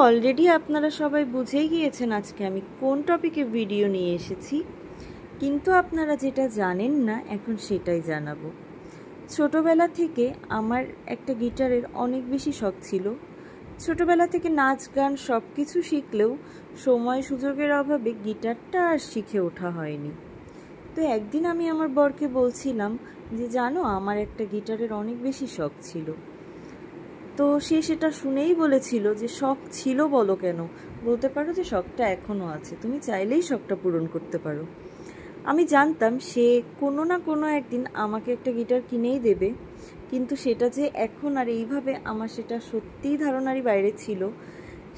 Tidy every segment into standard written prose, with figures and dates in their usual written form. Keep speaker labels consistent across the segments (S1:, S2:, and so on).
S1: Already আপনারা সবাই বুঝেই গিয়েছেন আজকে আমি কোন টপিকে ভিডিও নিয়ে এসেছি, কিন্তু আপনারা যেটা জানেন না এখন সেটাই জানাবো। ছোটবেলা থেকে আমার একটা গিটারের অনেক বেশি শখ ছিল। ছোটবেলা থেকে নাচ গান সব কিছু শিখলেও সময় সুযোগের অভাবে গিটারটা আর শিখে ওঠা হয়নি। তো একদিন আমি আমার বরকে বলছিলাম যে জানো, আমার একটা গিটারের অনেক বেশি শখ ছিল। তো সে সেটা শুনেই বলেছিল যে শখ ছিল বলো কেন, বলতে পারো যে শখটা এখনও আছে, তুমি চাইলেই শখটা পূরণ করতে পারো। আমি জানতাম সে কোনো না কোনো একদিন আমাকে একটা গিটার কিনেই দেবে, কিন্তু সেটা যে এখন আর এইভাবে আমার সেটা সত্যিই ধারণারই বাইরে ছিল।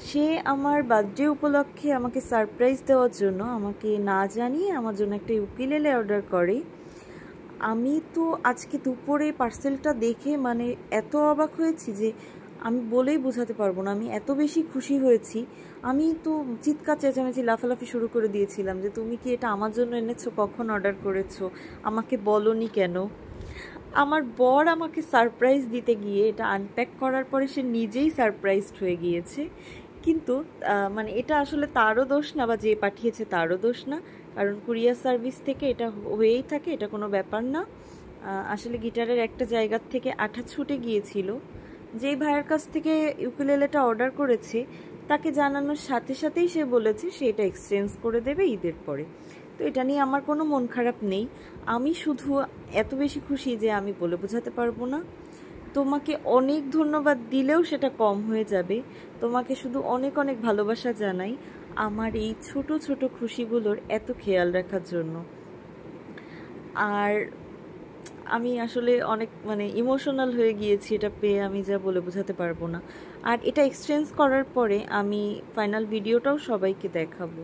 S1: সে আমার বার্থডে উপলক্ষে আমাকে সারপ্রাইজ দেওয়ার জন্য আমাকে না জানিয়ে আমার জন্য একটা ইউকুলেলে অর্ডার করে। আমি তো আজকে দুপুরে পার্সেলটা দেখে মানে এত অবাক হয়েছি যে আমি বলেই বোঝাতে পারবো না। আমি এত বেশি খুশি হয়েছি, আমি তো চিৎকার চেঁচামেচি লাফালাফি শুরু করে দিয়েছিলাম যে তুমি কি এটা আমার জন্য এনেছো, কখন অর্ডার করেছো, আমাকে বলোনি কেন। আমার বর আমাকে সারপ্রাইজ দিতে গিয়ে এটা আনপ্যাক করার পরে সে নিজেই সারপ্রাইজড হয়ে গিয়েছে। কিন্তু মানে এটা আসলে তারও দোষ না, বা যে পাঠিয়েছে তারও দোষ না, কারণ কুরিয়ার সার্ভিস থেকে এটা হয়েই থাকে, এটা কোনো ব্যাপার না। আসলে গিটারের একটা জায়গার থেকে আঠা ছুটে গিয়েছিল। যেই ভাইয়ের কাছ থেকে ইউকুলেলেটা অর্ডার করেছে তাকে জানানোর সাথে সাথেই সে বলেছে সে এটা এক্সচেঞ্জ করে দেবে ঈদের পরে। তো এটা নিয়ে আমার কোনো মন খারাপ নেই, আমি শুধু এত বেশি খুশি যে আমি বলে বোঝাতে পারবো না। তোমাকে অনেক ধন্যবাদ দিলেও সেটা কম হয়ে যাবে। তোমাকে শুধু অনেক অনেক ভালোবাসা জানাই আমার এই ছোট ছোট খুশিগুলোর এত খেয়াল রাখার জন্য। আর আমি আসলে অনেক মানে ইমোশনাল হয়ে গিয়েছি এটা পেয়ে, আমি যা বলে বোঝাতে পারবো না। আর এটা এক্সচেঞ্জ করার পরে আমি ফাইনাল ভিডিওটাও সবাইকে দেখাবো।